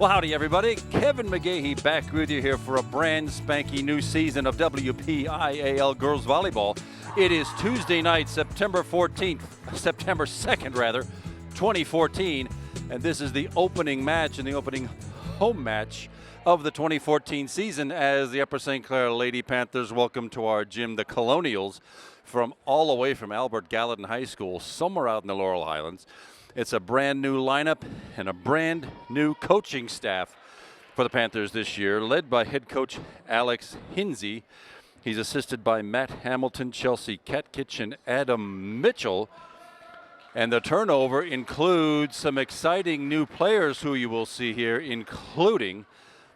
Well, howdy, everybody. Kevin McGahey back with you here for a brand spanky new season of WPIAL Girls Volleyball. It is Tuesday night, September 2nd, 2014, and this is the opening match and the opening home match of the 2014 season as the Upper St. Clair Lady Panthers welcome to our gym the Colonials from all the way from Albert Gallatin High School, somewhere out in the Laurel Highlands. It's a brand new lineup and a brand new coaching staff for the Panthers this year, led by head coach Alex Hinsey. He's assisted by Matt Hamilton, Chelsea Katkich, and Adam Mitchell. And the turnover includes some exciting new players who you will see here, including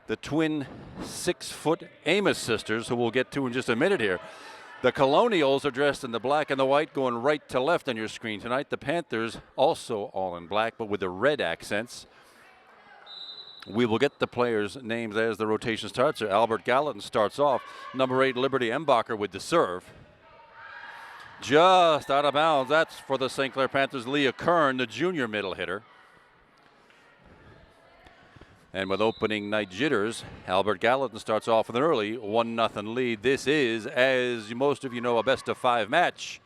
the twin 6-foot Amos sisters, who we'll get to in just a minute here. The Colonials are dressed in the black and the white, going right to left on your screen tonight. The Panthers also all in black, but with the red accents. We will get the players' names as the rotation starts. Albert Gallatin starts off. Number 8, Liberty Embacher with the serve. Just out of bounds. That's for the St. Clair Panthers. Leah Kern, the junior middle hitter. And with opening night jitters, Albert Gallatin starts off with an early 1-0 lead. This is, as most of you know, a best-of-5 match.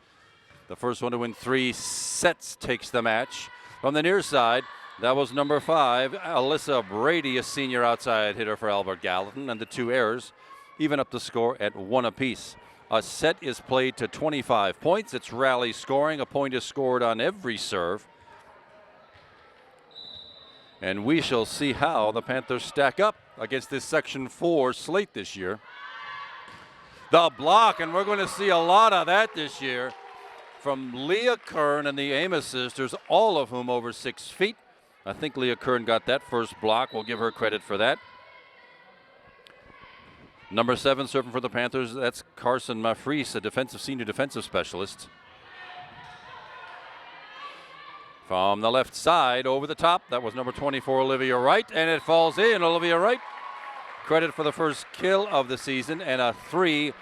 The first one to win 3 sets takes the match. From the near side, that was number 5, Alyssa Brady, a senior outside hitter for Albert Gallatin, and the 2 errors even up the score at 1 apiece. A set is played to 25 points. It's rally scoring. A point is scored on every serve. And we shall see how the Panthers stack up against this Section 4 slate this year. The block, and we're going to see a lot of that this year from Leah Kern and the Amos sisters, all of whom over 6 feet. I think Leah Kern got that first block. We'll give her credit for that. Number 7 serving for the Panthers, that's Carson Mafries, a senior defensive specialist. From the left side, over the top, that was number 24, Olivia Wright, and it falls in. Olivia Wright, credit for the first kill of the season, and a 3-1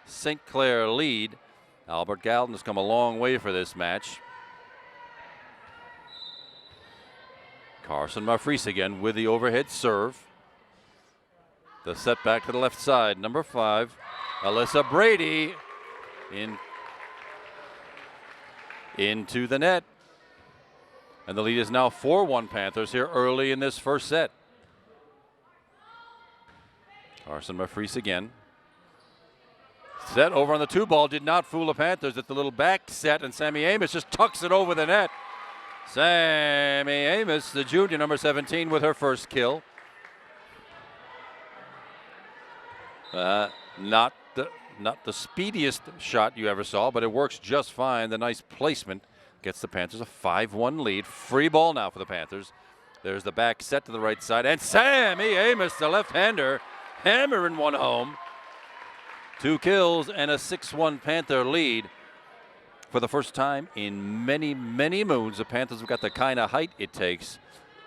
St. Clair lead. Albert Gallatin has come a long way for this match. Carson Mafries again with the overhead serve. The setback to the left side, number 5, Alyssa Brady into the net. And the lead is now 4-1 Panthers here early in this first set. Carson Mafries again. Set over on the 2 ball, did not fool the Panthers at the little back set, and Sammy Amos just tucks it over the net. Sammy Amos, the junior, number 17, with her first kill. Not the speediest shot you ever saw, but it works just fine. The nice placement gets the Panthers a 5-1 lead. Free ball now for the Panthers. There's the back set to the right side, and Sammy Amos, the left-hander, hammering one home. 2 kills and a 6-1 Panther lead. For the first time in many, many moons, the Panthers have got the kind of height it takes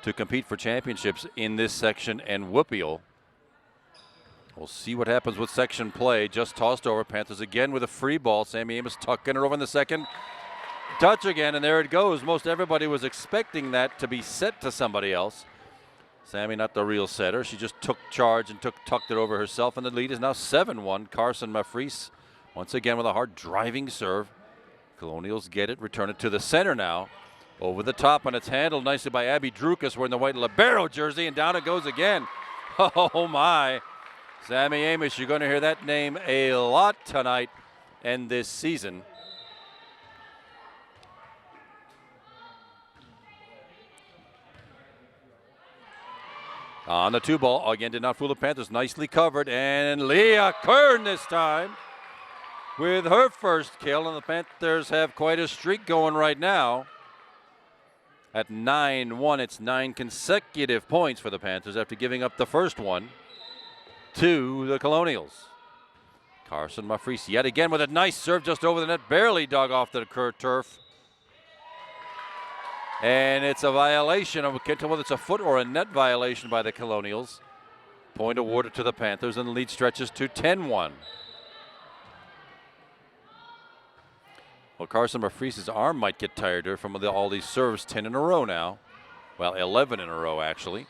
to compete for championships in this section and whoopeel. We'll see what happens with section play. Just tossed over. Panthers again with a free ball. Sammy Amos tucking it over in the second. Touch again, and there it goes. Most everybody was expecting that to be set to somebody else. Sammy, not the real setter. She just took charge and tucked it over herself, and the lead is now 7-1. Carson Mafries once again with a hard driving serve. Colonials get it, return it to the center now. Over the top, and it's handled nicely by Abby Drukas wearing the white libero jersey, and down it goes again. Oh my. Sammy Amos, you're going to hear that name a lot tonight and this season. On the 2 ball, again, did not fool the Panthers. Nicely covered, and Leah Kern this time with her first kill, and the Panthers have quite a streak going right now. At 9-1, it's 9 consecutive points for the Panthers after giving up the first one to the Colonials. Carson Mafries yet again with a nice serve just over the net, barely dug off the turf. And it's a violation. I can't tell whether it's a foot or a net violation by the Colonials. Point awarded to the Panthers, and the lead stretches to 10-1. Well, Carson Mafries' arm might get tired from all these serves, 10 in a row now. Well, 11 in a row, actually.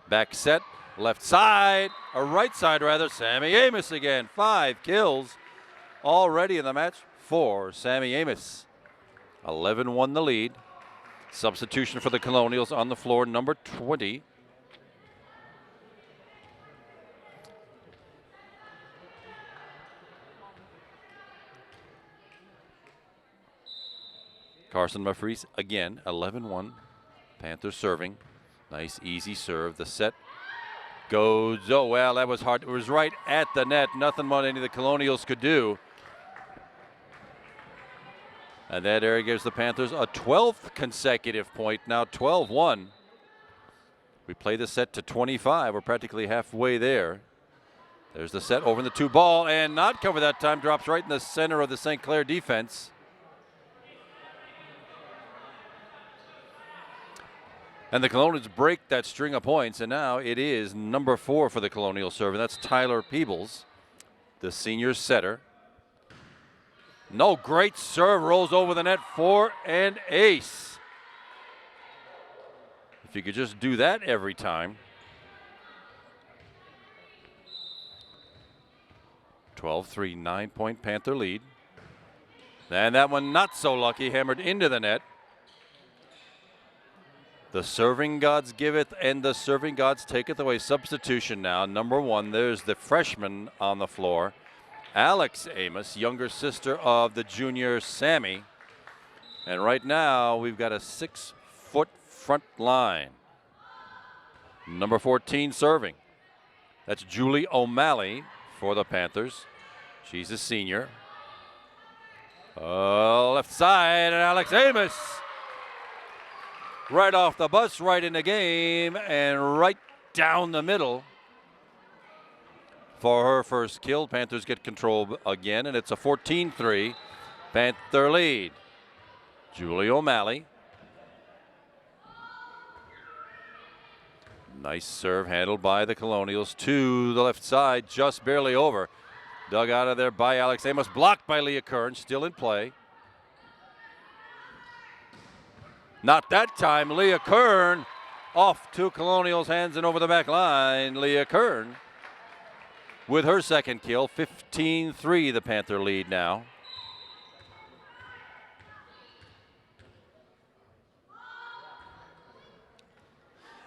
Back set, left side, or right side rather, Sammy Amos again. 5 kills already in the match for Sammy Amos. 11-1 the lead. Substitution for the Colonials on the floor, number 20. Carson Mafries again, 11-1. Panthers serving. Nice, easy serve. The set goes, oh, well, that was hard. It was right at the net. Nothing more any of the Colonials could do. And that area gives the Panthers a 12th consecutive point, now 12-1. We play the set to 25. We're practically halfway there. There's the set over in the 2 ball, and not cover that time. Drops right in the center of the St. Clair defense. And the Colonials break that string of points, and now it is number 4 for the Colonial serve, and that's Tyler Peebles, the senior setter. No, great serve, rolls over the net for an ace. If you could just do that every time. 12-3, 9-point Panther lead. And that one not so lucky, hammered into the net. The serving gods giveth and the serving gods taketh away. Substitution now, number 1. There's the freshman on the floor, Alex Amos, younger sister of the junior Sammy. And right now we've got a 6-foot front line. Number 14 serving. That's Julie O'Malley for the Panthers. She's a senior. Left side, and Alex Amos. Right off the bus, right in the game, and right down the middle for her first kill. Panthers get control again, and it's a 14-3 Panther lead. Julie O'Malley. Nice serve handled by the Colonials to the left side, just barely over. Dug out of there by Alex Amos, blocked by Leah Kern, still in play. Not that time. Leah Kern off to Colonials' hands and over the back line. Leah Kern with her second kill. 15-3 the Panther lead now.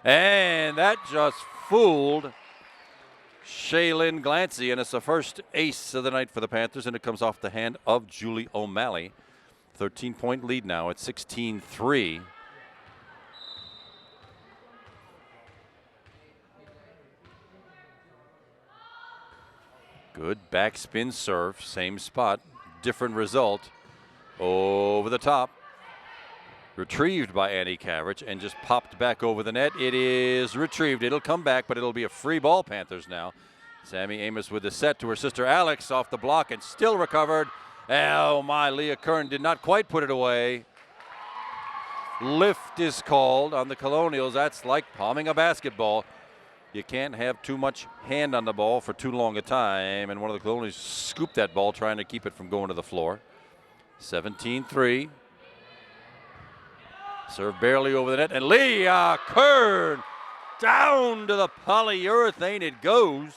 And that just fooled Shaylin Glancy, and it's the first ace of the night for the Panthers, and it comes off the hand of Julie O'Malley. 13-point lead now at 16-3. Good backspin serve, same spot, different result. Over the top. Retrieved by Annie Cavrich and just popped back over the net. It is retrieved. It'll come back, but it'll be a free ball, Panthers now. Sammy Amos with the set to her sister Alex off the block and still recovered. Oh my, Leah Kern did not quite put it away. Lift is called on the Colonials. That's like palming a basketball. You can't have too much hand on the ball for too long a time, and one of the Colonials scooped that ball trying to keep it from going to the floor. 17-3. Serve barely over the net, and Leah Kern down to the polyurethane it goes.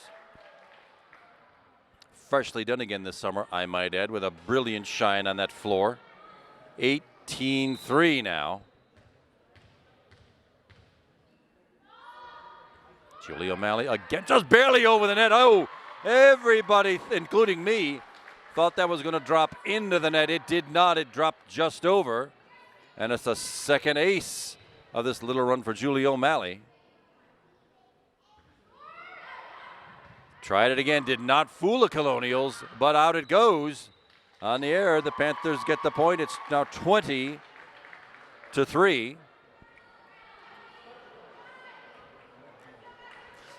Freshly done again this summer, I might add, with a brilliant shine on that floor. 18-3 now. Julie O'Malley again, just barely over the net. Oh, everybody, including me, thought that was going to drop into the net. It did not. It dropped just over. And it's the second ace of this little run for Julie O'Malley. Tried it again, did not fool the Colonials, but out it goes. On the air, the Panthers get the point. It's now 20-3.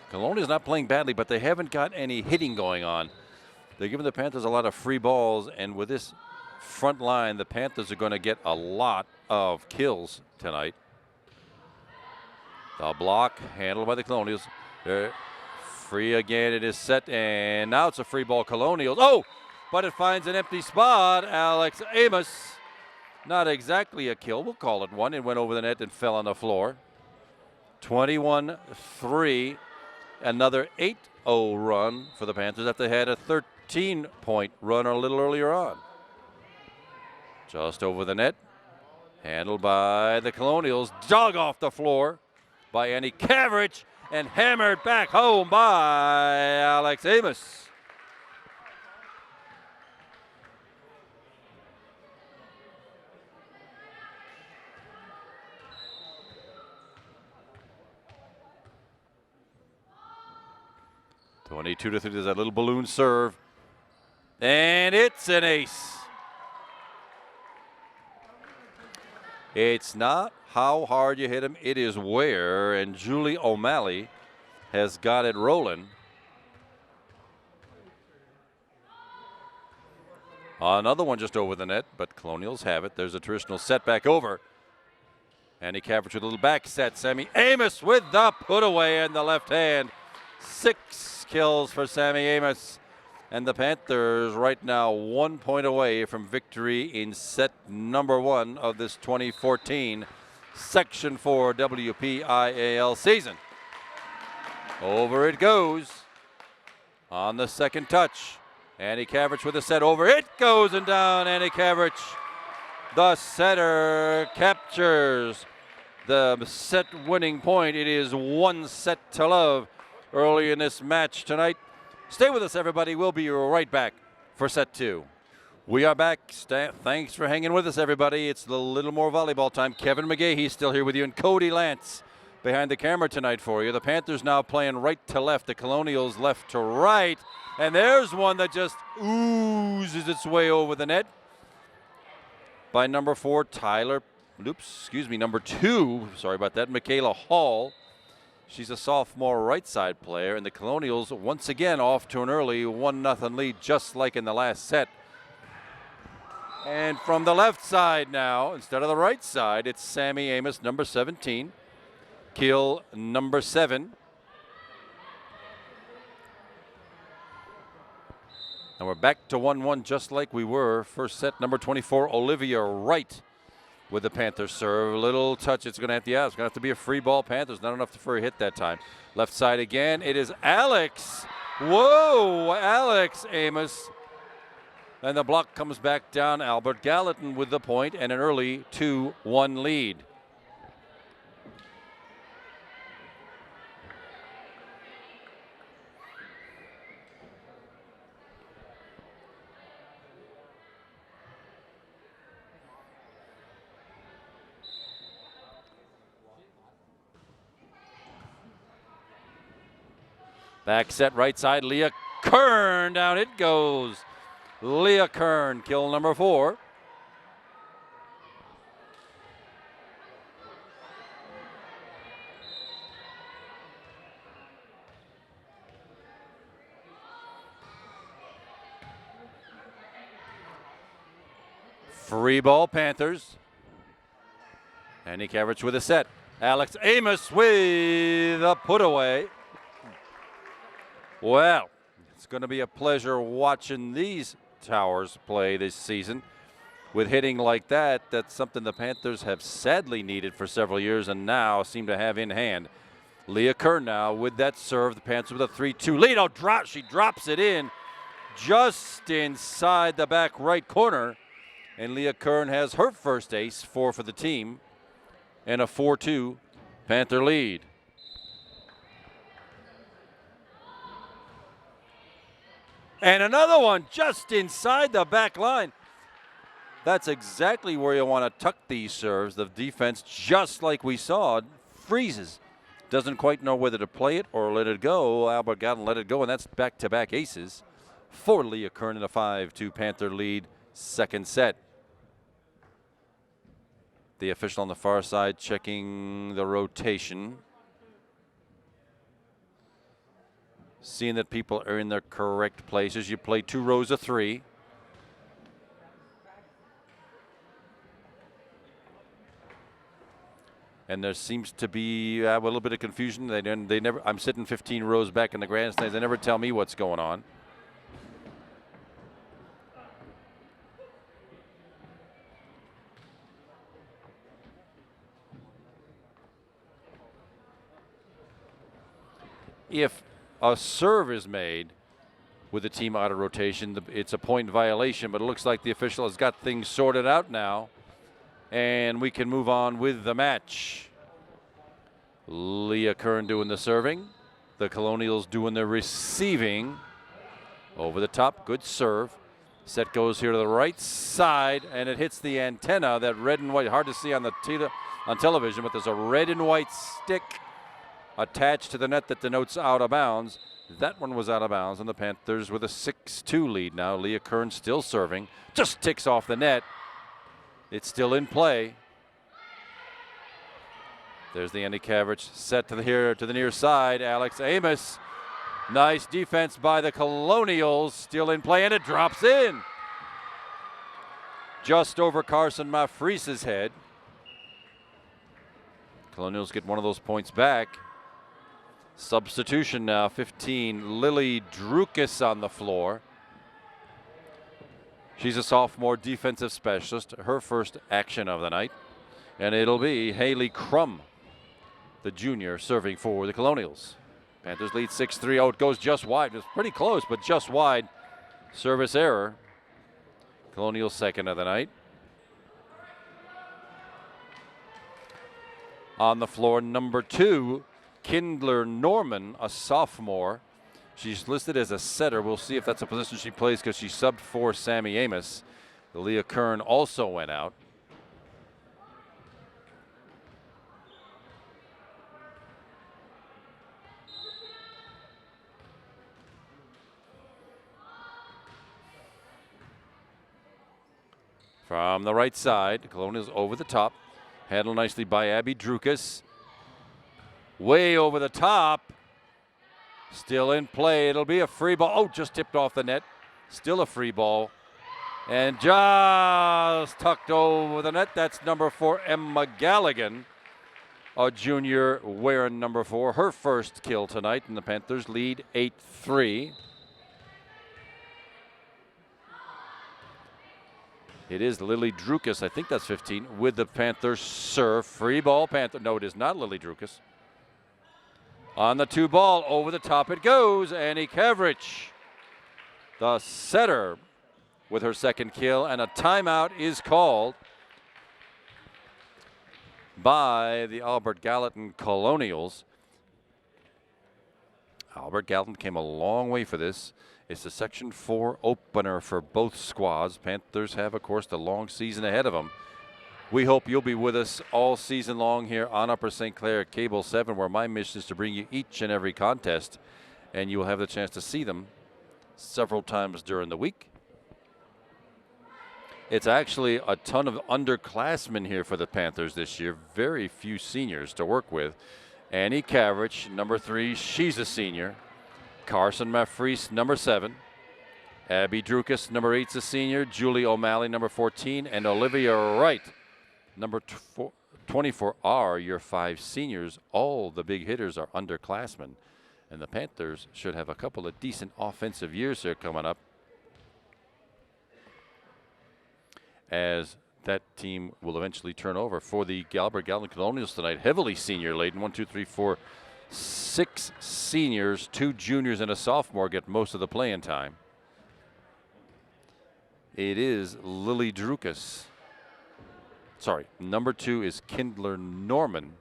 Colonials not playing badly, but they haven't got any hitting going on. They're giving the Panthers a lot of free balls, and with this front line, the Panthers are going to get a lot of kills tonight. The block handled by the Colonials. They're free again. It is set, and now it's a free ball Colonials. Oh, but it finds an empty spot. Alex Amos, not exactly a kill. We'll call it one. It went over the net and fell on the floor. 21-3. Another 8-0 run for the Panthers after they had a 13-point run a little earlier on. Just over the net. Handled by the Colonials. Dug off the floor by Annie Cavrich and hammered back home by Alex Amos. (22-3). There's that little balloon serve. And it's an ace. It's not how hard you hit him, it is where. And Julie O'Malley has got it rolling. Another one just over the net, but Colonials have it. There's a traditional setback over. Annie Cavrich with a little back set. Sammy Amos with the put away in the left hand. 6 kills for Sammy Amos. And the Panthers right now 1 point away from victory in set number 1 of this 2014 Section 4 WPIAL season. Over it goes on the second touch. Annie Cavrich with a set over. It goes and down. Annie Cavrich, the setter, captures the set winning point. It is 1-0 early in this match tonight. Stay with us, everybody. We'll be right back for set 2. We are back. Thanks for hanging with us, everybody. It's a little more volleyball time. Kevin McGahey still here with you, and Cody Lance behind the camera tonight for you. The Panthers now playing right to left, the Colonials left to right. And there's one that just oozes its way over the net by number 4, number 2, sorry about that, Michaela Hall. She's a sophomore right side player, and the Colonials once again off to an early 1-0 lead, just like in the last set. And from the left side now, instead of the right side, it's Sammy Amos, number 17, kill number 7. And we're back to 1-1 just like we were. First set, number 24, Olivia Wright with the Panthers serve. A little touch. It's going to have to, it's going to have to be a free ball. Panthers, not enough for a hit that time. Left side again. It is Alex. Whoa, Alex Amos. And the block comes back down. Albert Gallatin with the point and an early 2-1 lead. Back set right side, Leah Kern, down it goes. Leah Kern, kill number 4. Free ball, Panthers. Annie Cavrich with a set. Alex Amos with a put away. Well, it's going to be a pleasure watching these towers play this season. With hitting like that, that's something the Panthers have sadly needed for several years and now seem to have in hand. Leah Kern now with that serve. The Panthers with a 3-2 lead. Oh, she drops it in just inside the back right corner. And Leah Kern has her first ace, 4 for the team, and a 4-2 Panther lead. And another one just inside the back line. That's exactly where you want to tuck these serves. The defense, just like we saw, freezes. Doesn't quite know whether to play it or let it go. Albert Gallatin let it go, and that's back-to-back aces for Leah Kern in a 5-2 Panther lead, second set. The official on the far side checking the rotation. Seeing that people are in their correct places. You play 2 rows of 3. And there seems to be a little bit of confusion. They never. I'm sitting 15 rows back in the grandstands. They never tell me what's going on. if a serve is made with the team out of rotation, it's a point violation, but it looks like the official has got things sorted out now, and we can move on with the match. Leah Kern doing the serving. The Colonials doing the receiving. Over the top, good serve. Set goes here to the right side, and it hits the antenna, that red and white. Hard to see on on television, but there's a red and white stick attached to the net that denotes out of bounds. That one was out of bounds, and the Panthers with a 6-2 lead now. Leah Kern still serving. Just ticks off the net. It's still in play. There's the Andy Cavrich set to the near side. Alex Amos. Nice defense by the Colonials. Still in play, and it drops in. Just over Carson Mafrise's head. Colonials get one of those points back. Substitution now, 15. Lily Drukas on the floor. She's a sophomore defensive specialist. Her first action of the night. And it'll be Haley Crum, the junior, serving for the Colonials. Panthers lead 6-3. Oh, it goes just wide. It was pretty close, but just wide. Service error. Colonials second of the night. On the floor, number 2, Kindler Norman, a sophomore. She's listed as a setter. We'll see if that's a position she plays because she subbed for Sammy Amos. Leah Kern also went out. From the right side, Colonials over the top. Handled nicely by Abby Drukas. Way over the top. Still in play. It'll be a free ball. Oh, just tipped off the net. Still a free ball. And just tucked over the net. That's number 4, Emma Galligan, a junior wearing number 4. Her first kill tonight, and the Panthers lead 8-3. It is Lily Drukas, I think that's 15, with the Panthers serve. Free ball, Panther. No, it is not Lily Drukas. On the 2 ball, over the top it goes. Annie Cavrich, the setter, with her second kill, and a timeout is called by the Albert Gallatin Colonials. Albert Gallatin came a long way for this. It's a Section 4 opener for both squads. Panthers have, of course, the long season ahead of them. We hope you'll be with us all season long here on Upper St. Clair Cable 7, where my mission is to bring you each and every contest, and you will have the chance to see them several times during the week. It's actually a ton of underclassmen here for the Panthers this year. Very few seniors to work with. Annie Cavrich, number 3, she's a senior. Carson Mafrise, number 7. Abby Drukas, number 8, is a senior. Julie O'Malley, number 14. And Olivia Wright, number 24, are your 5 seniors. All the big hitters are underclassmen. And the Panthers should have a couple of decent offensive years here coming up, as that team will eventually turn over. For the Albert Gallatin Colonials tonight, heavily senior laden. 1, 2, 3, 4, 6 seniors, 2 juniors, and a sophomore get most of the playing time. It is Lily Drukas. Sorry, number 2 is Kindler Norman,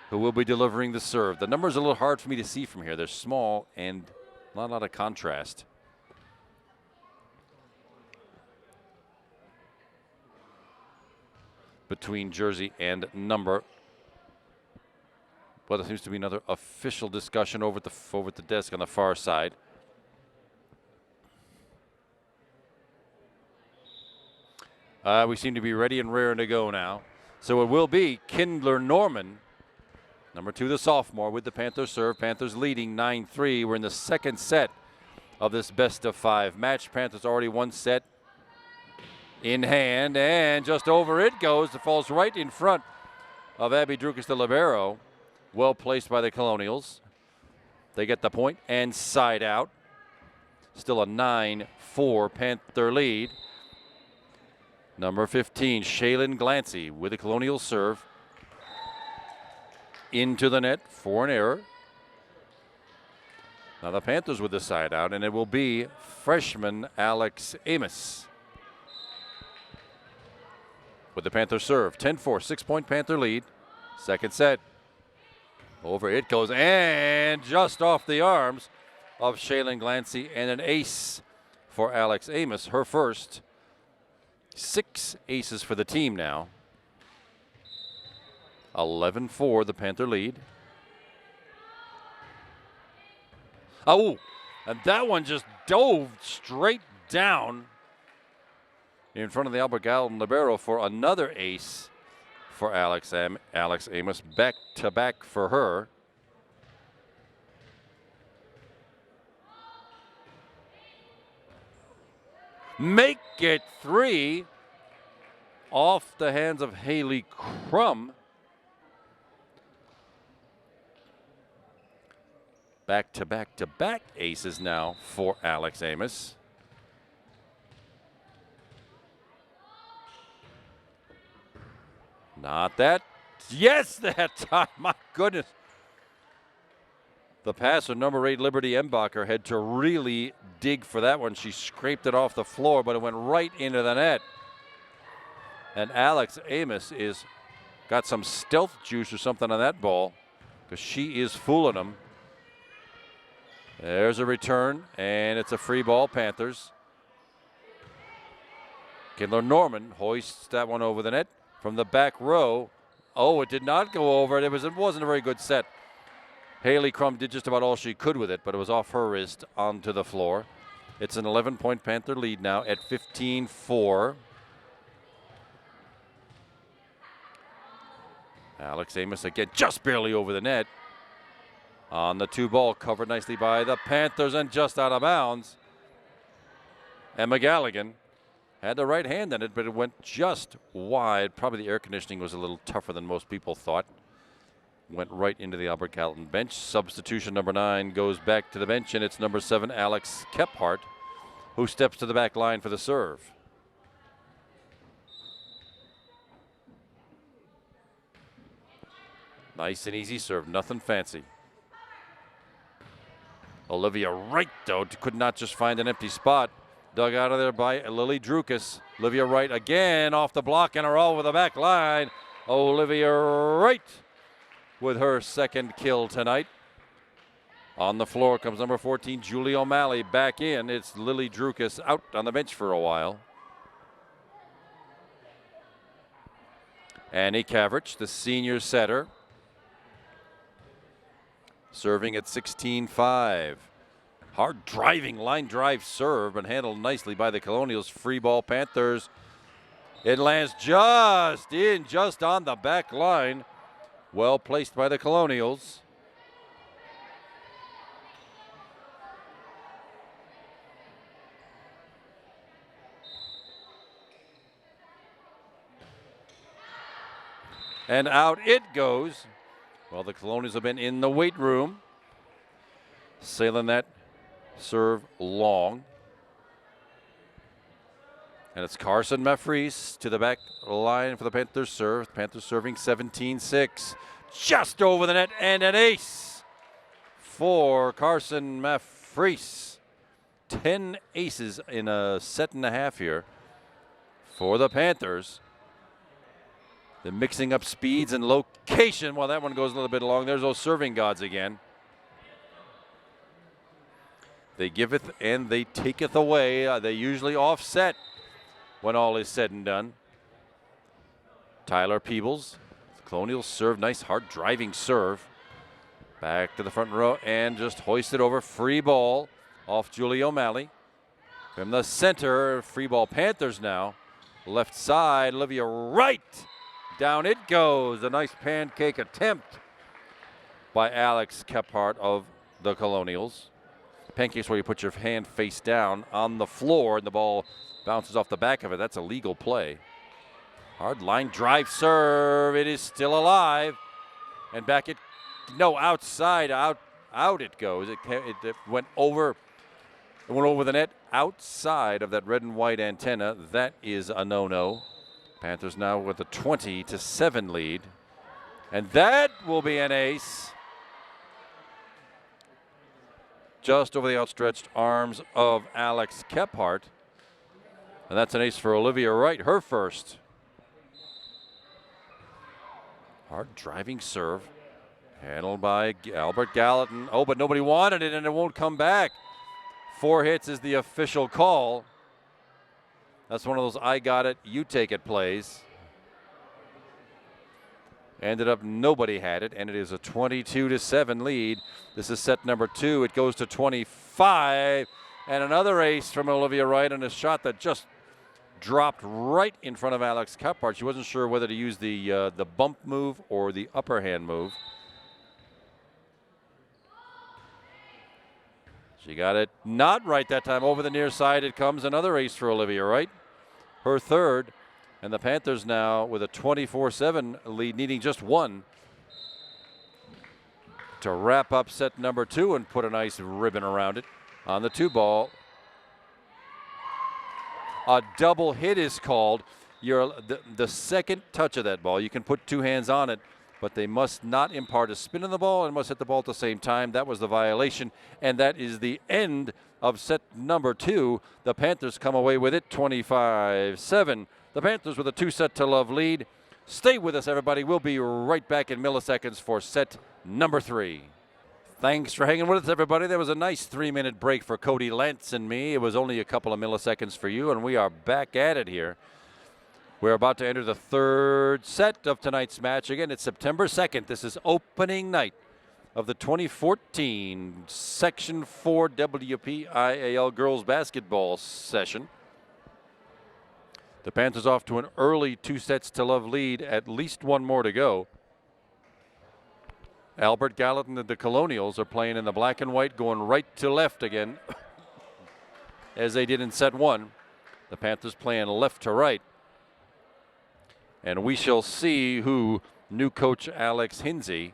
who will be delivering the serve. The number's a little hard for me to see from here. They're small and not a lot of contrast. Between jersey and number. Well, there seems to be another official discussion over at the desk on the far side. We seem to be ready and raring to go now. So it will be Kindler Norman, number 2, the sophomore, with the Panthers serve. Panthers leading 9-3. We're in the second set of this best-of-5 match. Panthers already one set in hand, and just over it goes. It falls right in front of Abby Drukas, the libero. Well placed by the Colonials. They get the point and side out. Still a 9-4 Panther lead. Number 15, Shaylin Glancy with the Colonial serve. Into the net for an error. Now the Panthers with the side out, and it will be freshman Alex Amos with the Panther serve. 10-4, 6-point Panther lead. Second set. Over it goes, and just off the arms of Shaylin Glancy, and an ace for Alex Amos. Her first. 6 aces for the team now. 11-4, the Panther lead. Oh, and that one just dove straight down in front of the Albert Gallatin libero for another ace for Alex Amos. Back to back for her. Make it 3 off the hands of Haley Crum. Back to back aces now for Alex Amos. Not that. Yes, that time. My goodness. The passer, number 8, Liberty Embacher, had to really dig for that one. She scraped it off the floor, but it went right into the net. And Alex Amos got some stealth juice or something on that ball, because she is fooling them. There's a return, and it's a free ball, Panthers. Kindler Norman hoists that one over the net from the back row. Oh, it did not go over. It wasn't a very good set. Haley Crum did just about all she could with it, but it was off her wrist onto the floor. It's an 11-point Panther lead now at 15-4. Alex Amos again, just barely over the net. On the 2 ball, covered nicely by the Panthers and just out of bounds. Emma Galligan had the right hand in it, but it went just wide. Probably the air conditioning was a little tougher than most people thought. Went right into the Albert Gallatin bench. Substitution number 9 goes back to the bench, and it's number 7, Alex Kephart, who steps to the back line for the serve. Nice and easy serve, nothing fancy. Olivia Wright, though, could not just find an empty spot. Dug out of there by Lily Drukas. Olivia Wright again off the block and are all over the back line. Olivia Wright with her second kill tonight. On the floor comes number 14, Julie O'Malley, back in. It's Lily Drukas out on the bench for a while. Annie Cavrich, the senior setter, serving at 16-5. Hard driving line drive serve, but handled nicely by the Colonials. Free ball, Panthers. It lands just on the back line. Well placed by the Colonials. And out it goes. Well, the Colonials have been in the weight room, sailing that serve long. And it's Carson Mafries to the back line for the Panthers serve. Panthers serving 17-6. Just over the net, and an ace for Carson Mafries. 10 aces in a set and a half here for the Panthers. They're mixing up speeds and location. Well, that one goes a little bit long. There's those serving gods again. They giveth and they taketh away. They usually offset when all is said and done. Tyler Peebles, Colonials serve, nice hard driving serve. Back to the front row and just hoisted over. Free ball off Julie O'Malley. From the center, free ball Panthers now. Left side, Olivia Wright. Down it goes. A nice pancake attempt by Alex Kephart of the Colonials. Pancake's where you put your hand face down on the floor and the ball bounces off the back of it. That's a legal play. Hard line drive serve. It is still alive. And back it, no, outside, out it goes. It went over the net outside of that red and white antenna. That is a no-no. Panthers now with a 20-7 lead. And that will be an ace. just over the outstretched arms of Alex Kephart. And that's an ace for Olivia Wright, her first. Hard driving serve. Handled by Albert Gallatin. Oh, but nobody wanted it, and it won't come back. 4 hits is the official call. That's one of those I got it, you take it plays. Ended up nobody had it, and it is a 22-7 lead. This is set number 2. It goes to 25, and another ace from Olivia Wright, and a shot that just dropped right in front of Alex Kephart. She wasn't sure whether to use the bump move or the upper hand move. She got it not right that time. Over the near side it comes. Another ace for Olivia Wright, her third. And the Panthers now with a 24-7 lead, needing just one to wrap up set number 2 and put a nice ribbon around it. On the 2 ball, a double hit is called. The second touch of that ball, you can put 2 hands on it, but they must not impart a spin on the ball and must hit the ball at the same time. That was the violation, and that is the end of set number 2. The Panthers come away with it 25-7. The Panthers with a 2-set-to-love lead. Stay with us, everybody. We'll be right back in milliseconds for set number 3. Thanks for hanging with us, everybody. There was a nice 3-minute break for Cody Lentz and me. It was only a couple of milliseconds for you, and we are back at it here. We're about to enter the 3rd set of tonight's match. Again, it's September 2nd. This is opening night of the 2014 Section 4 WPIAL girls basketball session. The Panthers off to an early 2-sets-to-love lead, at least one more to go. Albert Gallatin and the Colonials are playing in the black and white, going right to left again, as they did in set 1. The Panthers playing left to right. And we shall see who new coach Alex Hinsey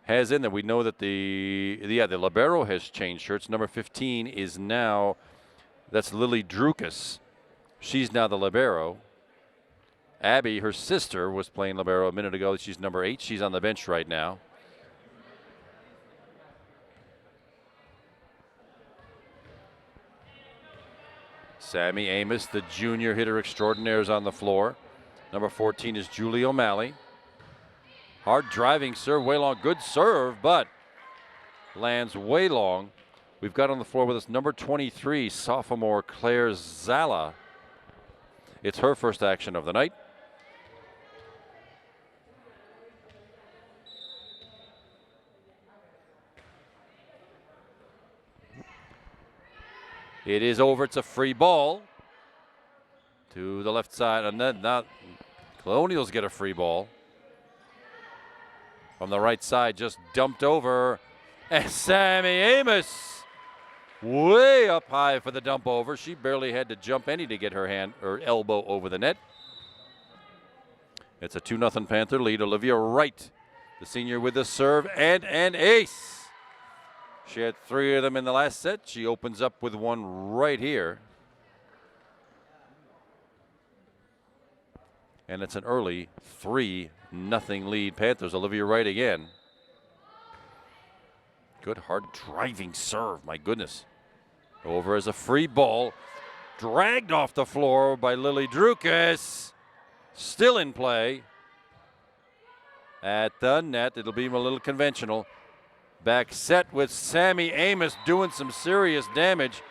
has in there. We know that the libero has changed shirts. Number 15 is now, that's Lily Drukas. She's now the libero. Abby, her sister, was playing libero a minute ago. She's number 8. She's on the bench right now. Sammy Amos, the junior hitter extraordinaire, is on the floor. Number 14 is Julie O'Malley. Hard driving serve, way long. Good serve, but lands way long. We've got on the floor with us number 23, sophomore Claire Zala. It's her first action of the night. It is over. It's a free ball to the left side, and then now Colonials get a free ball from the right side, just dumped over, and Sammy Amos way up high for the dump over. She barely had to jump any to get her hand or elbow over the net. It's a 2-0 Panther lead. Olivia Wright, the senior, with the serve and an ace. She had 3 of them in the last set. She opens up with one right here. And it's an early 3-0 lead. Panthers. Olivia Wright again. Good hard driving serve. My goodness. Over as a free ball. Dragged off the floor by Lily Drukas. Still in play. At the net. It'll be a little conventional. Back set with Sammy Amos doing some serious damage.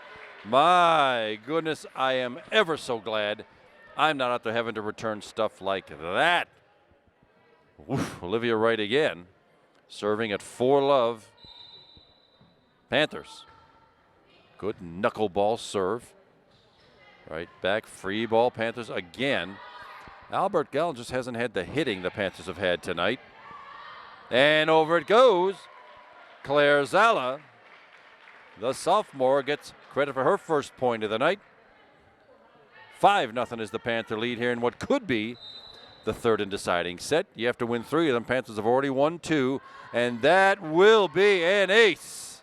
My goodness, I am ever so glad I'm not out there having to return stuff like that. Oof, Olivia Wright again, serving at 4-love. Panthers. Good knuckleball serve. Right back, free ball. Panthers again. Albert Gallatin just hasn't had the hitting the Panthers have had tonight. And over it goes. Claire Zala, the sophomore, gets credit for her first point of the night. 5-0 is the Panther lead here in what could be the third and deciding set. You have to win 3 of them. Panthers have already won 2, and that will be an ace.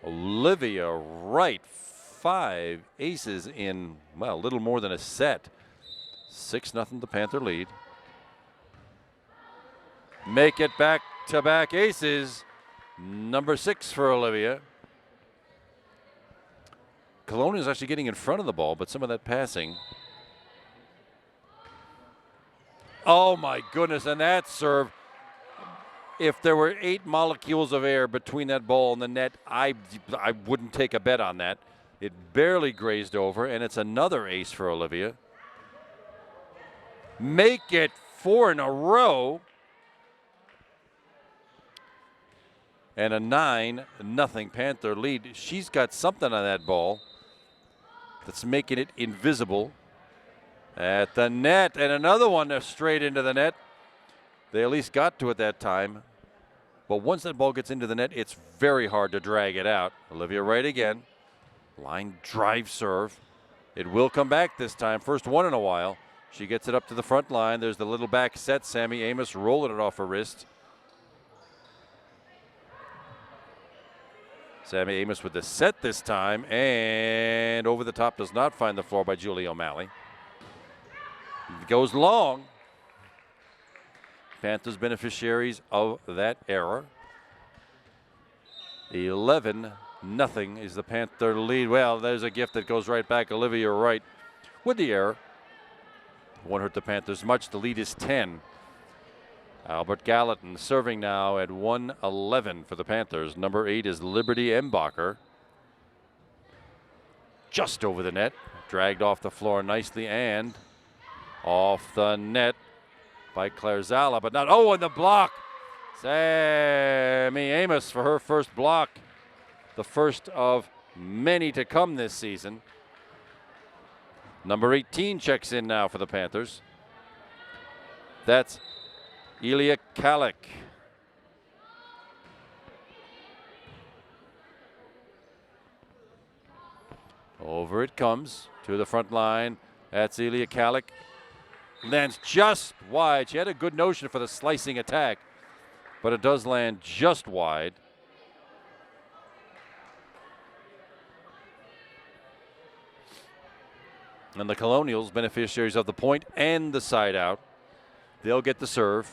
Olivia Wright, 5 aces in, well, a little more than a set. 6-0 the Panther lead. Make it back back-to-back aces. Number 6 for Olivia. Colonial's actually getting in front of the ball, but some of that passing. Oh my goodness, and that serve. If there were 8 molecules of air between that ball and the net, I wouldn't take a bet on that. It barely grazed over, and it's another ace for Olivia. Make it 4 in a row. And a 9-0 Panther lead. She's got something on that ball that's making it invisible. At the net, and another one straight into the net. They at least got to it that time. But once that ball gets into the net, it's very hard to drag it out. Olivia Wright again. Line drive serve. It will come back this time. First one in a while. She gets it up to the front line. There's the little back set. Sammy Amos rolling it off her wrist. Sammy Amos with the set this time. And over the top, does not find the floor by Julie O'Malley. It goes long. Panthers beneficiaries of that error. 11-0 is the Panther lead. Well, there's a gift that goes right back. Olivia Wright with the error. Won't hurt the Panthers much. The lead is 10. Albert Gallatin serving now at 1-11 for the Panthers. Number 8 is Liberty Embacher. Just over the net. Dragged off the floor nicely and off the net by Claire Zala, but not. Oh, and the block. Sammy Amos for her first block. The first of many to come this season. Number 18 checks in now for the Panthers. That's Elia Kalik. Over it comes to the front line. That's Elia Kalik. Lands just wide. She had a good notion for the slicing attack, but it does land just wide. And the Colonials, beneficiaries of the point and the side out, they'll get the serve.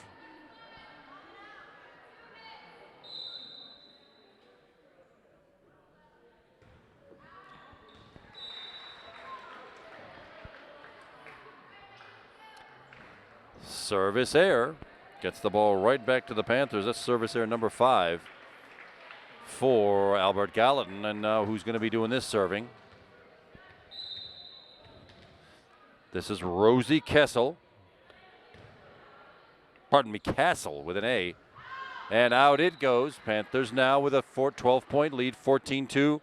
Service error. Gets the ball right back to the Panthers. That's service error number 5 for Albert Gallatin. And now who's going to be doing this serving? This is Rosie Kessel. Pardon me, Castle with an A. And out it goes. Panthers now with a 12-point lead, 14-2.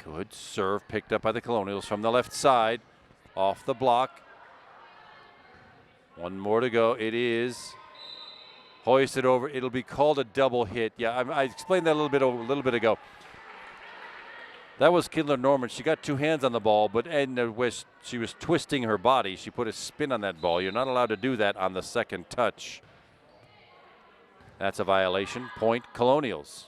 Good serve picked up by the Colonials from the left side. Off the block. One more to go. It is hoisted over. It'll be called a double hit. Yeah, I explained that a little bit ago. That was Kindler Norman. She got 2 hands on the ball, but she was twisting her body. She put a spin on that ball. You're not allowed to do that on the second touch. That's a violation. Point Colonials.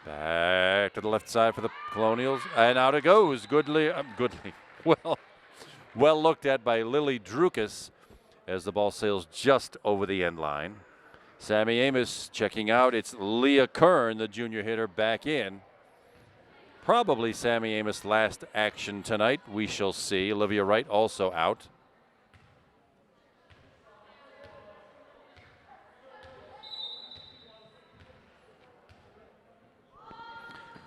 Back to the left side for the Colonials, and out it goes. Goodly. Well looked at by Lily Drukas as the ball sails just over the end line. Sammy Amos checking out. It's Leah Kern, the junior hitter, back in. Probably Sammy Amos' last action tonight. We shall see. Olivia Wright also out.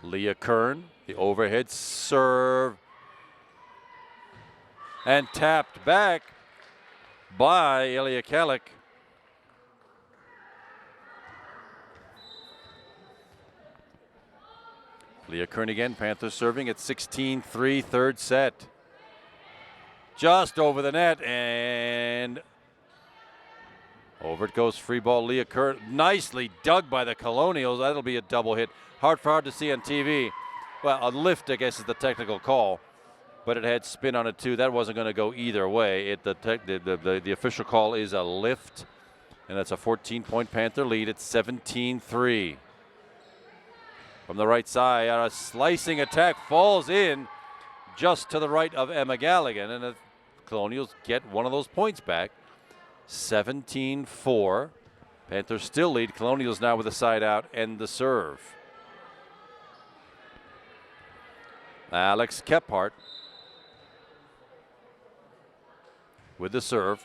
Leah Kern, the overhead serve. And tapped back by Elia Kalik. Leah Kern again, Panthers serving at 16-3, third set. Just over the net, and over it goes, free ball, Leah Kern. Nicely dug by the Colonials. That'll be a double hit. Hard to see on TV. Well, a lift, I guess, is the technical call, but it had spin on it too. That wasn't going to go either way. The official call is a lift, and that's a 14-point Panther lead at 17-3. From the right side, a slicing attack falls in just to the right of Emma Gallatin, and the Colonials get one of those points back. 17-4. Panthers still lead. Colonials now with the side out and the serve. Alex Kephart with the serve.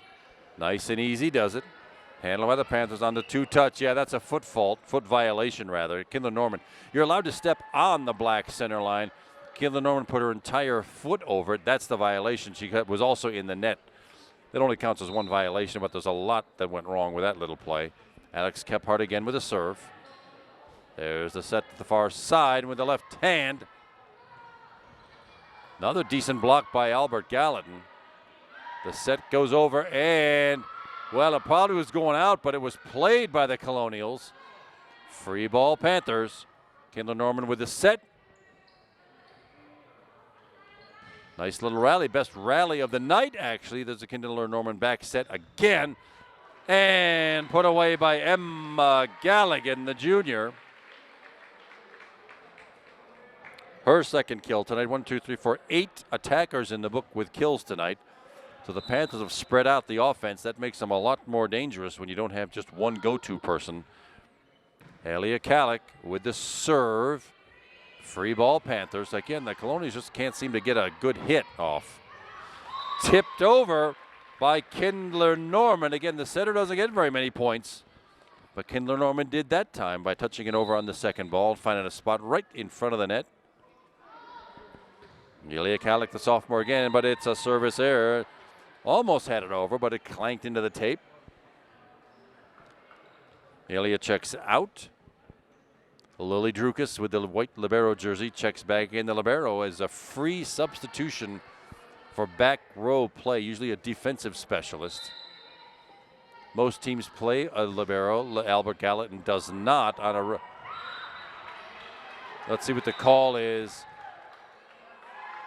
Nice and easy does it. Handled by the Panthers on the 2-touch. Yeah, that's a foot violation rather. Kindler Norman, you're allowed to step on the black center line. Kindler Norman put her entire foot over it. That's the violation. She was also in the net. That only counts as one violation, but there's a lot that went wrong with that little play. Alex Kephart again with a serve. There's the set to the far side with the left hand. Another decent block by Albert Gallatin. The set goes over and, well, it probably was going out, but it was played by the Colonials. Free ball Panthers. Kindler Norman with the set. Nice little rally. Best rally of the night, actually. There's a Kindler Norman back set again. And put away by Emma Gallatin, the junior. Her second kill tonight. 1, 2, 3, 4, 8 attackers in the book with kills tonight. So the Panthers have spread out the offense. That makes them a lot more dangerous when you don't have just one go-to person. Elia Kalik with the serve. Free ball Panthers. Again, the Colonials just can't seem to get a good hit off. Tipped over by Kindler Norman. Again, the setter doesn't get very many points, but Kindler Norman did that time by touching it over on the second ball, finding a spot right in front of the net. Elia Kalik, the sophomore again, but it's a service error. Almost had it over, but it clanked into the tape. Elia checks out. Lily Drukas with the white libero jersey checks back in. The libero is a free substitution for back row play, usually a defensive specialist. Most teams play a libero. Albert Gallatin does not on a. Let's see what the call is.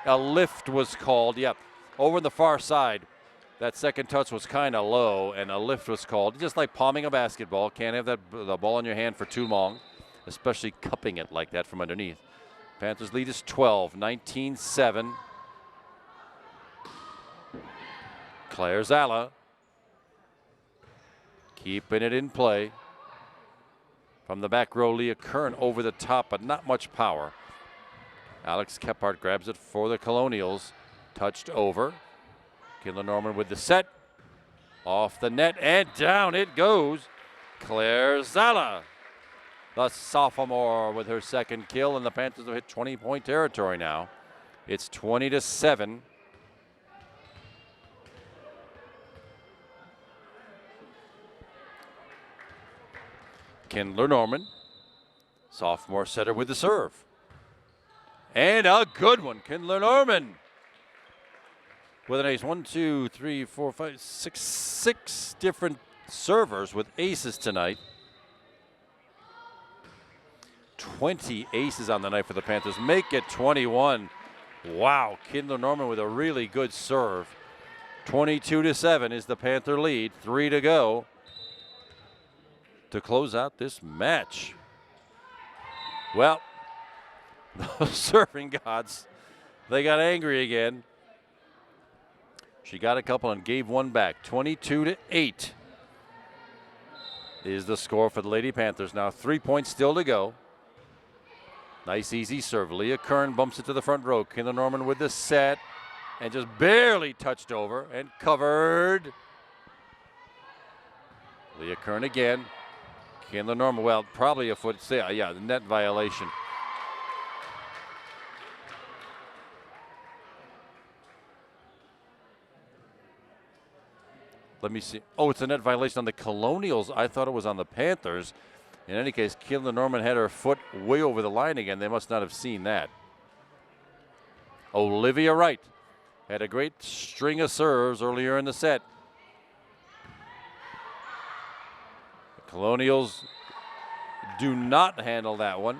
A lift was called. Yep, over on the far side. That second touch was kind of low, and a lift was called. Just like palming a basketball. Can't have the ball in your hand for too long, especially cupping it like that from underneath. Panthers lead is 12, 19-7. Claire Zala keeping it in play. From the back row, Leah Kern over the top, but not much power. Alex Kephart grabs it for the Colonials. Touched over. Kindler Norman with the set. Off the net and down it goes. Claire Zala, the sophomore, with her second kill, and the Panthers have hit 20-point territory now. It's 20-7. Kindler Norman, sophomore setter with the serve. And a good one, Kindler Norman. With an ace. 1, 2, 3, 4, 5, 6. 6 different servers with aces tonight. 20 aces on the night for the Panthers. Make it 21. Wow, Kindler Norman with a really good serve. 22-7 is the Panther lead. 3 to go to close out this match. Well, the serving gods, they got angry again. She got a couple and gave one back. 22-8 is the score for the Lady Panthers. Now 3 points still to go. Nice easy serve. Leah Kern bumps it to the front row. Kindler Norman with the set and just barely touched over and covered. Leah Kern again. Kindler Norman, well, probably a foot. Yeah, the net violation. Let me see. Oh, it's a net violation on the Colonials. I thought it was on the Panthers. In any case, Kindler Norman had her foot way over the line again. They must not have seen that. Olivia Wright had a great string of serves earlier in the set. The Colonials do not handle that one.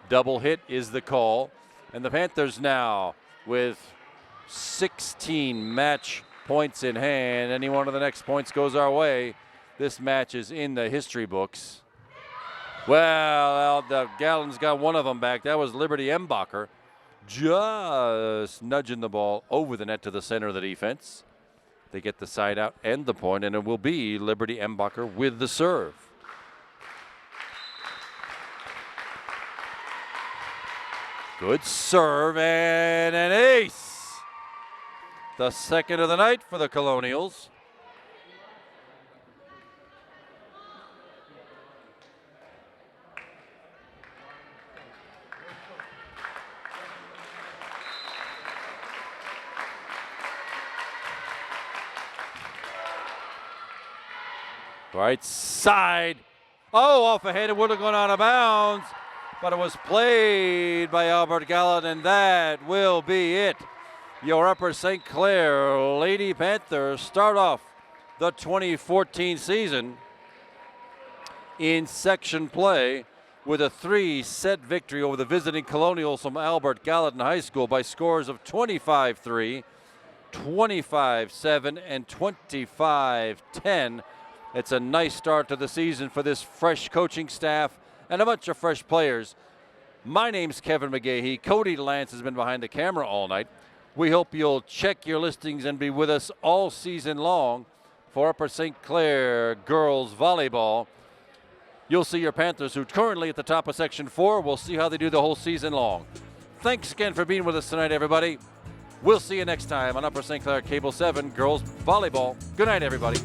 Double hit is the call. And the Panthers now with 16 match points in hand. Any one of the next points goes our way. This match is in the history books. Well, the Gallatin's got one of them back. That was Liberty Embacher, just nudging the ball over the net to the center of the defense. They get the side out and the point, and it will be Liberty Embacher with the serve. Good serve and an ace. The second of the night for the Colonials. Right side. Oh, off ahead. It would have gone out of bounds, but it was played by Albert Gallatin, and that will be it. Your Upper St. Clair Lady Panthers start off the 2014 season in section play with a 3-set victory over the visiting Colonials from Albert Gallatin High School by scores of 25-3, 25-7, and 25-10. It's a nice start to the season for this fresh coaching staff and a bunch of fresh players. My name's Kevin McGahee. Cody Lance has been behind the camera all night. We hope you'll check your listings and be with us all season long for Upper St. Clair girls volleyball. You'll see your Panthers, who are currently at the top of Section 4. We'll see how they do the whole season long. Thanks again for being with us tonight, everybody. We'll see you next time on Upper St. Clair Cable 7 girls volleyball. Good night, everybody.